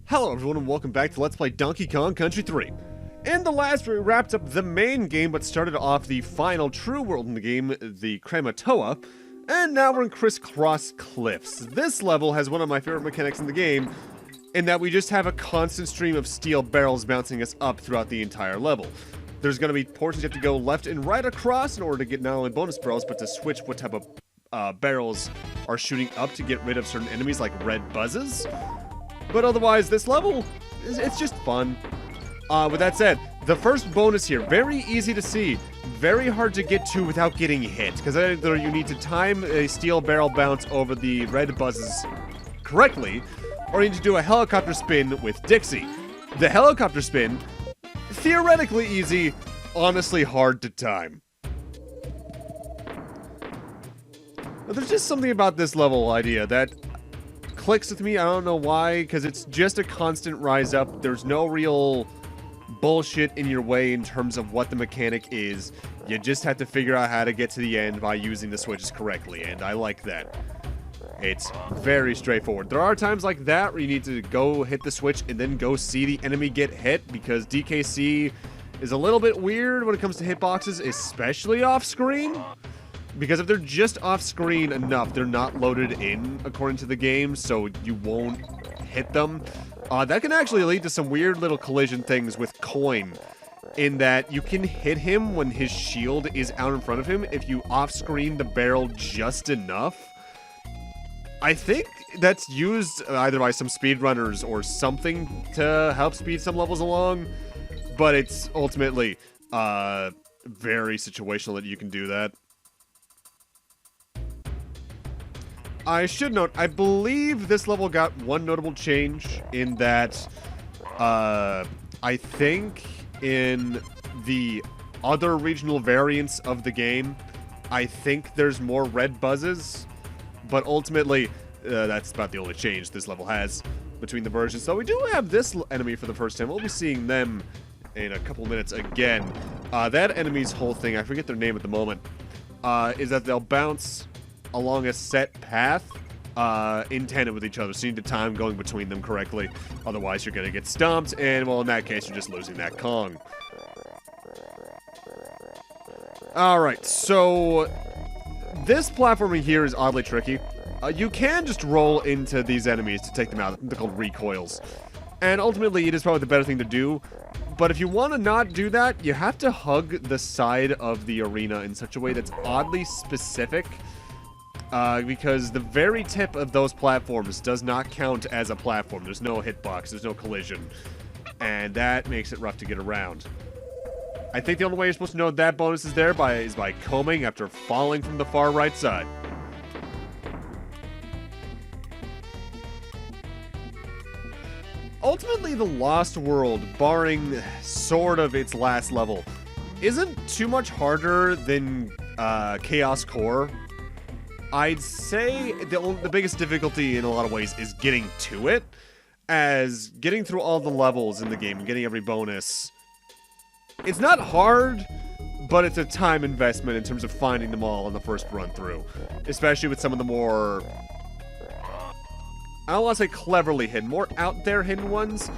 Hello everyone and welcome back to Let's Play Donkey Kong Country 3. In the last we wrapped up the main game but started off the final true world in the game, the Krematoa, and now we're in Crisscross Cliffs. This level has one of my favorite mechanics in the game, in that we just have a constant stream of steel barrels bouncing us up throughout the entire level. There's going to be portions you have to go left and right across in order to get not only bonus barrels, but to switch what type of barrels are shooting up to get rid of certain enemies like red buzzes. But otherwise, this level, it's just fun. With that said, the first bonus here, very easy to see, very hard to get to without getting hit, because either you need to time a steel barrel bounce over the red buzzes correctly, or you need to do a helicopter spin with Dixie. The helicopter spin, theoretically easy, honestly hard to time. But there's just something about this level idea that clicks with me. I don't know why, because it's just a constant rise up. There's no real bullshit in your way in terms of what the mechanic is. You just have to figure out how to get to the end by using the switches correctly, and I like that. It's very straightforward. There are times like that where you need to go hit the switch and then go see the enemy get hit, because DKC is a little bit weird when it comes to hitboxes, especially off-screen. Because if they're just off-screen enough, they're not loaded in according to the game, so you won't hit them. That can actually lead to some weird little collision things with Coin, in that you can hit him when his shield is out in front of him if you off-screen the barrel just enough. I think that's used either by some speedrunners or something to help speed some levels along, but it's ultimately very situational that you can do that. I should note, I believe this level got one notable change in that, I think in the other regional variants of the game, I think there's more red buzzes, but ultimately, that's about the only change this level has between the versions. So we do have this enemy for the first time. We'll be seeing them in a couple minutes again. That enemy's whole thing, I forget their name at the moment, is that they'll bounce along a set path in tandem with each other, so you need to time going between them correctly. Otherwise, you're going to get stumped, and, well, in that case, you're just losing that Kong. Alright, so this platforming here is oddly tricky. You can just roll into these enemies to take them out. They're called recoils. And ultimately, it is probably the better thing to do. But if you want to not do that, you have to hug the side of the arena in such a way that's oddly specific. Because the very tip of those platforms does not count as a platform. There's no hitbox, there's no collision. And that makes it rough to get around. I think the only way you're supposed to know that bonus is there is by combing after falling from the far right side. Ultimately, the Lost World, barring sort of its last level, isn't too much harder than K.A.O.S core. I'd say the biggest difficulty in a lot of ways is getting to it, as getting through all the levels in the game and getting every bonus. It's not hard, but it's a time investment in terms of finding them all on the first run through, especially with some of the more, I don't want to say cleverly hidden, more out there hidden ones.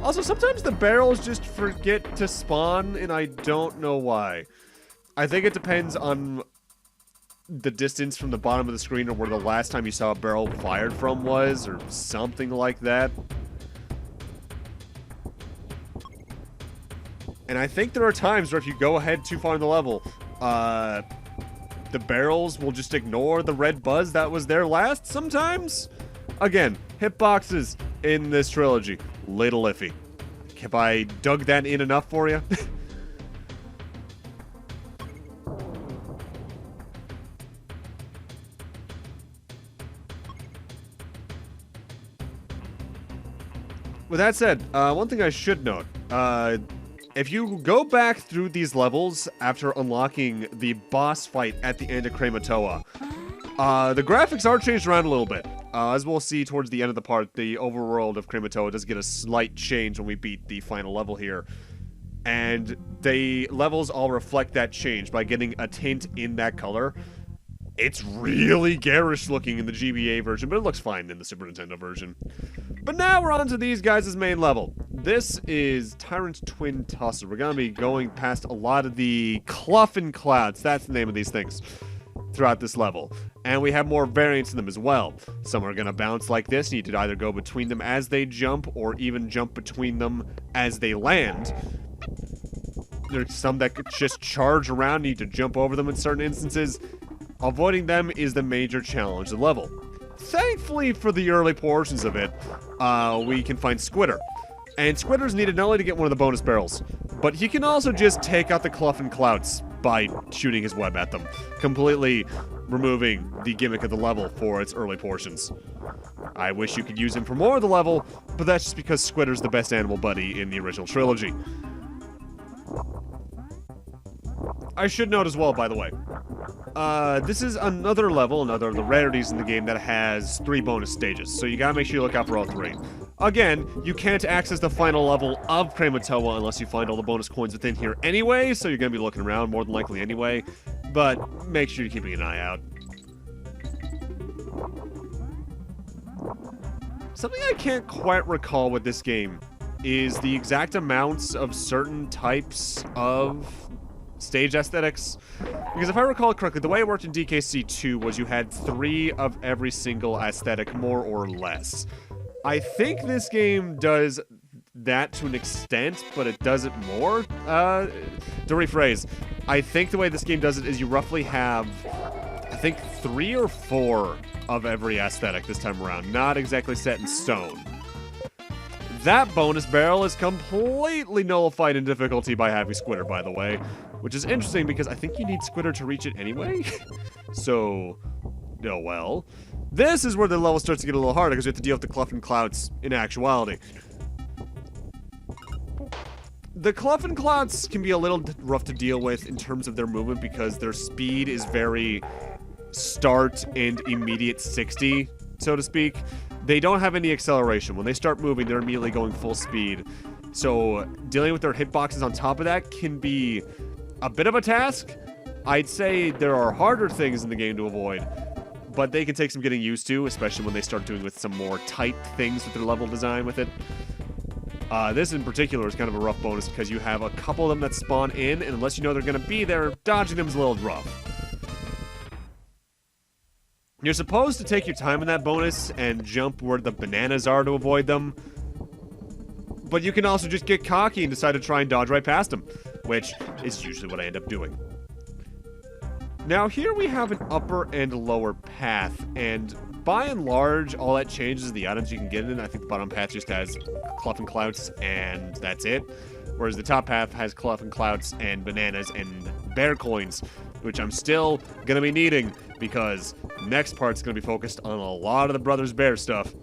Also, sometimes the barrels just forget to spawn, and I don't know why. I think it depends on the distance from the bottom of the screen or where the last time you saw a barrel fired from was, or something like that. And I think there are times where if you go ahead too far in the level, the barrels will just ignore the red buzz that was there last sometimes. Again, hitboxes in this trilogy, little iffy. Have I dug that in enough for you? With that said, one thing I should note, if you go back through these levels after unlocking the boss fight at the end of Krematoa, the graphics are changed around a little bit. As we'll see towards the end of the part, the overworld of Krematoa does get a slight change when we beat the final level here. And the levels all reflect that change by getting a tint in that color. It's really garish looking in the GBA version, but it looks fine in the Super Nintendo version. But now we're on to these guys' main level. This is Tyrant's Twin Tussle. We're going to be going past a lot of the Cluffin Clouds, that's the name of these things, throughout this level. And we have more variants in them as well. Some are going to bounce like this. You need to either go between them as they jump or even jump between them as they land. There's some that could just charge around. You need to jump over them in certain instances. Avoiding them is the major challenge of the level. Thankfully, for the early portions of it, we can find Squitter. And Squitter's needed not only to get one of the bonus barrels, but he can also just take out the Cluffin Clouds by shooting his web at them, completely removing the gimmick of the level for its early portions. I wish you could use him for more of the level, but that's just because Squitter's the best animal buddy in the original trilogy. I should note as well, by the way, this is another level, another of the rarities in the game that has 3 bonus stages, so you gotta make sure you look out for all 3. Again, you can't access the final level of Krematoa unless you find all the bonus coins within here anyway, so you're gonna be looking around more than likely anyway, but make sure you're keeping an eye out. Something I can't quite recall with this game is the exact amounts of certain types of stage aesthetics, because if I recall correctly, the way it worked in DKC2 was you had 3 of every single aesthetic, more or less. I think this game does that to an extent, but it does it more. To rephrase, I think the way this game does it is you roughly have, I think, 3 or 4 of every aesthetic this time around, not exactly set in stone. That bonus barrel is completely nullified in difficulty by having Squitter, by the way. Which is interesting because I think you need Squitter to reach it anyway. So, oh well. This is where the level starts to get a little harder because you have to deal with the Cluffin Clouds in actuality. The Cluffin Clouds can be a little rough to deal with in terms of their movement because their speed is very start and immediate 60, so to speak. They don't have any acceleration. When they start moving, they're immediately going full speed. So dealing with their hitboxes on top of that can be a bit of a task. I'd say there are harder things in the game to avoid, but they can take some getting used to, especially when they start doing with some more tight things with their level design with it. This in particular is kind of a rough bonus because you have a couple of them that spawn in, and unless you know they're going to be there, dodging them is a little rough. You're supposed to take your time in that bonus and jump where the bananas are to avoid them, but you can also just get cocky and decide to try and dodge right past them, which is usually what I end up doing. Now here we have an upper and lower path, and by and large, all that changes is the items you can get in. I think the bottom path just has Cluffin Clouds, and that's it. Whereas the top half has Cluffin Clouds and bananas and bear coins, which I'm still gonna be needing, because next part's gonna be focused on a lot of the Brothers Bear stuff.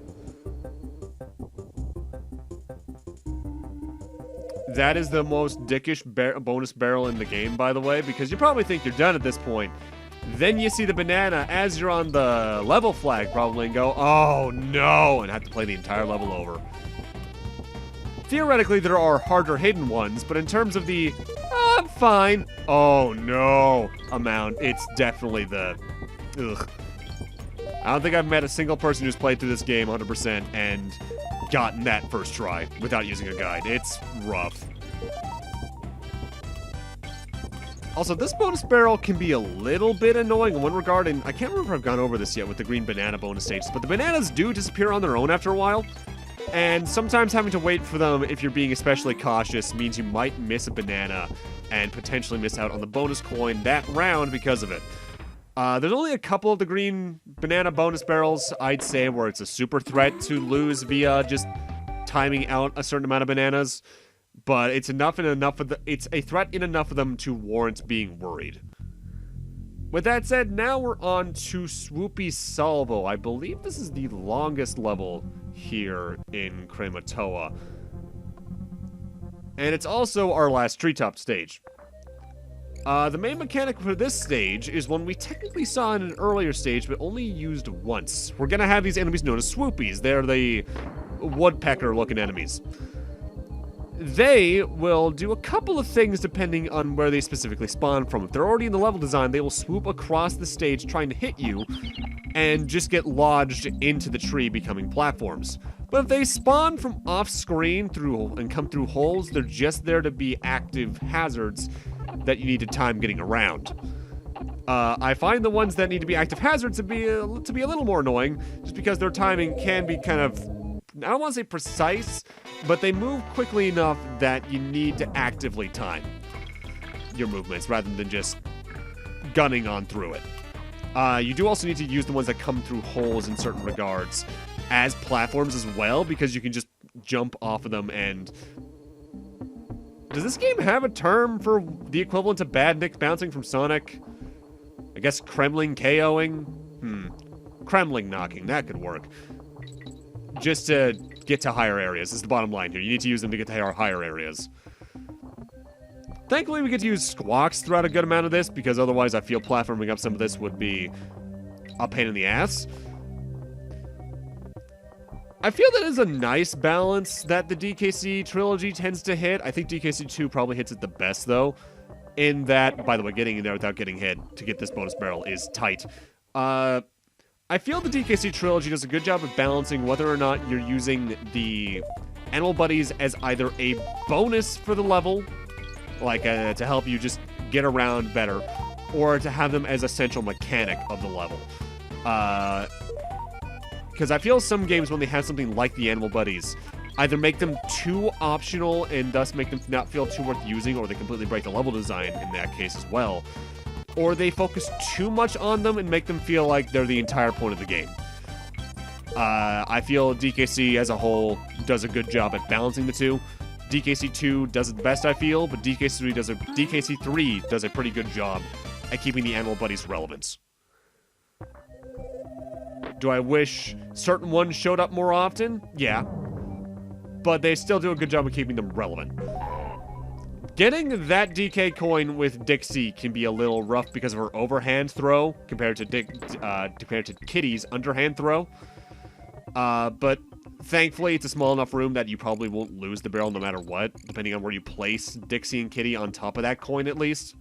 That is the most dickish bonus barrel in the game, by the way, because you probably think you're done at this point. Then you see the banana as you're on the level flag, probably, and go, oh no, and have to play the entire level over. Theoretically, there are harder hidden ones, but in terms of the, I'm fine, oh no amount, it's definitely the, ugh. I don't think I've met a single person who's played through this game 100% and gotten that first try without using a guide. It's rough. Also, this bonus barrel can be a little bit annoying in one regard, and I can't remember if I've gone over this yet with the green banana bonus stages, but the bananas do disappear on their own after a while, and sometimes having to wait for them if you're being especially cautious means you might miss a banana and potentially miss out on the bonus coin that round because of it. There's only a couple of the green banana bonus barrels, I'd say, where it's a super threat to lose via just timing out a certain amount of bananas. But it's it's a threat in enough of them to warrant being worried. With that said, now we're on to swoopy salvo. I believe this is the longest level here in Krematoa. And it's also our last treetop stage. The main mechanic for this stage is one we technically saw in an earlier stage, but only used once. We're gonna have these enemies known as swoopies. They're the woodpecker-looking enemies. they will do a couple of things depending on where they specifically spawn from. If they're already in the level design, they will swoop across the stage trying to hit you and just get lodged into the tree, becoming platforms. But if they spawn from off-screen and come through holes, they're just there to be active hazards that you need to time getting around. I find the ones that need to be active hazards to be a little more annoying, just because their timing can be kind of, I don't want to say precise, but they move quickly enough that you need to actively time your movements rather than just gunning on through it. You do also need to use the ones that come through holes in certain regards as platforms as well, because you can just jump off of them. And does this game have a term for the equivalent of bad Nick bouncing from Sonic? I guess Kremling KOing? Kremling knocking, that could work. Just to get to higher areas is the bottom line here. You need to use them to get to higher areas. Thankfully, we get to use squawks throughout a good amount of this, because otherwise I feel platforming up some of this would be a pain in the ass. I feel that is a nice balance that the DKC trilogy tends to hit. I think DKC 2 probably hits it the best, though. In that, by the way, getting in there without getting hit to get this bonus barrel is tight. I feel the DKC trilogy does a good job of balancing whether or not you're using the animal buddies as either a bonus for the level, like to help you just get around better, or to have them as a central mechanic of the level. Because I feel some games, when they have something like the animal buddies, either make them too optional and thus make them not feel too worth using, or they completely break the level design in that case as well. Or they focus too much on them and make them feel like they're the entire point of the game. I feel DKC as a whole does a good job at balancing the two. DKC 2 does it the best, I feel, but DKC 3 does a pretty good job at keeping the animal buddies relevant. Do I wish certain ones showed up more often? Yeah. But they still do a good job of keeping them relevant. Getting that DK coin with Dixie can be a little rough because of her overhand throw compared to Kitty's underhand throw. But thankfully, it's a small enough room that you probably won't lose the barrel no matter what, depending on where you place Dixie and Kitty on top of that coin at least.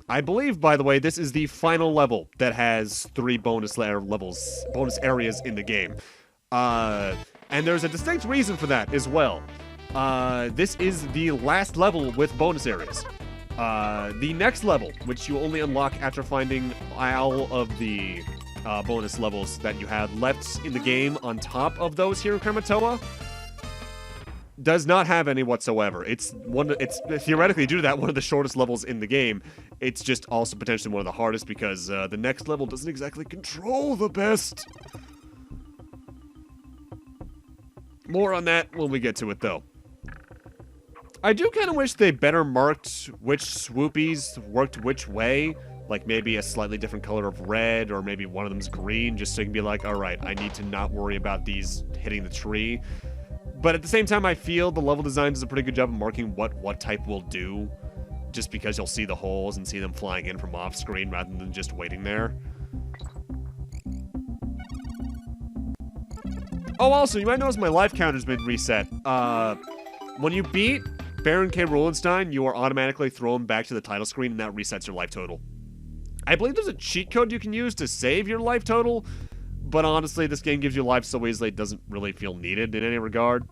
I believe, by the way, this is the final level that has 3 bonus areas in the game. And there's a distinct reason for that as well. This is the last level with bonus areas. The next level, which you only unlock after finding all of the bonus levels that you have left in the game on top of those here in Krematoa, does not have any whatsoever. It's theoretically, due to that, one of the shortest levels in the game. It's just also potentially one of the hardest because the next level doesn't exactly control the best. More on that when we get to it, though. I do kind of wish they better marked which swoopies worked which way. Like maybe a slightly different color of red, or maybe one of them's green, just so you can be like, alright, I need to not worry about these hitting the tree. But at the same time, I feel the level design does a pretty good job of marking what type will do, just because you'll see the holes and see them flying in from off-screen rather than just waiting there. Oh, also, you might notice my life counter's been reset. When you beat Baron K.Roolenstien, you are automatically thrown back to the title screen, and that resets your life total. I believe there's a cheat code you can use to save your life total, but honestly, this game gives you life so easily it doesn't really feel needed in any regard.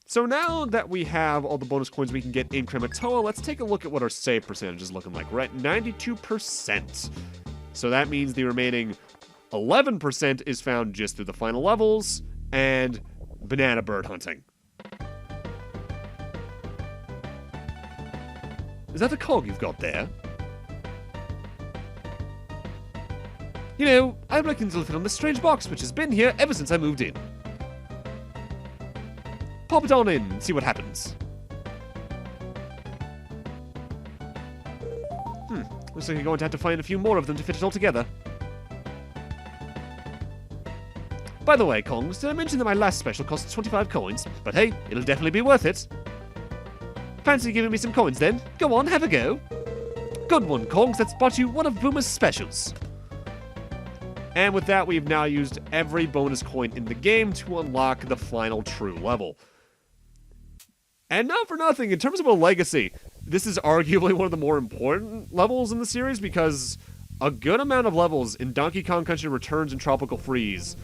So now that we have all the bonus coins we can get in Krematoa, let's take a look at what our save percentage is looking like. We're at 92%. So that means the remaining 11% is found just through the final levels and banana bird hunting. Is that the cog you've got there? You know, I reckon it'll fit on this strange box, which has been here ever since I moved in. Pop it on in and see what happens. Looks like you're going to have to find a few more of them to fit it all together. By the way, Kongs, did I mention that my last special costs 25 coins? But hey, it'll definitely be worth it. Fancy giving me some coins then? Go on, have a go. Good one, Kongs, let's spot you one of Boomer's specials. And with that, we've now used every bonus coin in the game to unlock the final true level. And not for nothing, in terms of a legacy, this is arguably one of the more important levels in the series because a good amount of levels in Donkey Kong Country Returns and Tropical Freeze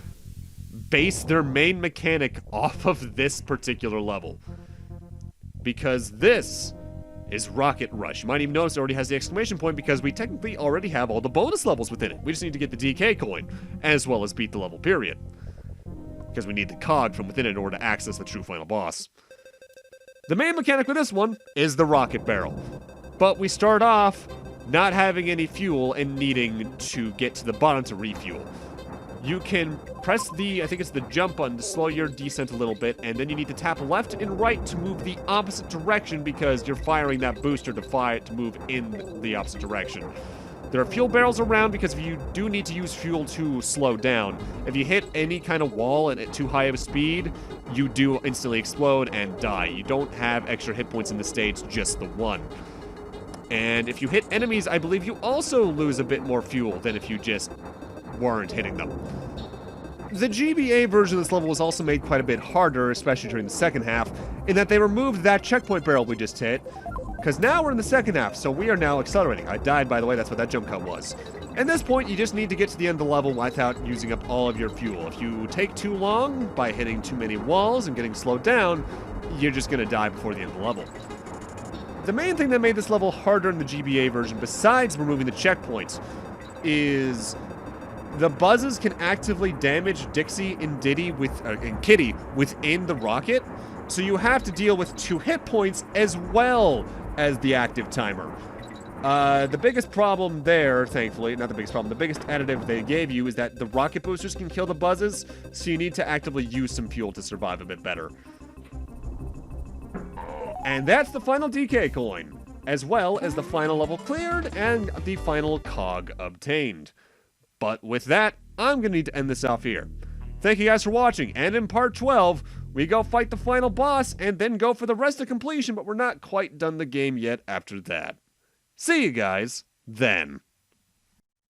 base their main mechanic off of this particular level. Because this is Rocket Rush. You might even notice it already has the exclamation point because we technically already have all the bonus levels within it. We just need to get the DK coin, as well as beat the level, period. Because we need the cog from within it in order to access the true final boss. The main mechanic with this one is the rocket barrel. But we start off not having any fuel and needing to get to the bottom to refuel. You can press I think it's the jump button to slow your descent a little bit, and then you need to tap left and right to move the opposite direction because you're firing that booster to move in the opposite direction. There are fuel barrels around because you do need to use fuel to slow down. If you hit any kind of wall at too high of a speed, you do instantly explode and die. You don't have extra hit points in the stage, just the one. And if you hit enemies, I believe you also lose a bit more fuel than if you just weren't hitting them. The GBA version of this level was also made quite a bit harder, especially during the second half, in that they removed that checkpoint barrel we just hit, because now we're in the second half, so we are now accelerating. I died, by the way, that's what that jump cut was. At this point, you just need to get to the end of the level without using up all of your fuel. If you take too long by hitting too many walls and getting slowed down, you're just going to die before the end of the level. The main thing that made this level harder in the GBA version, besides removing the checkpoints, is the buzzes can actively damage Dixie and Kitty within the rocket, so you have to deal with 2 hit points as well as the active timer. The biggest problem there, thankfully, not the biggest problem, the biggest additive they gave you is that the rocket boosters can kill the buzzes, so you need to actively use some fuel to survive a bit better. And that's the final DK coin, as well as the final level cleared and the final cog obtained. But with that, I'm going to need to end this off here. Thank you guys for watching, and in part 12, we go fight the final boss and then go for the rest of completion, but we're not quite done the game yet after that. See you guys then.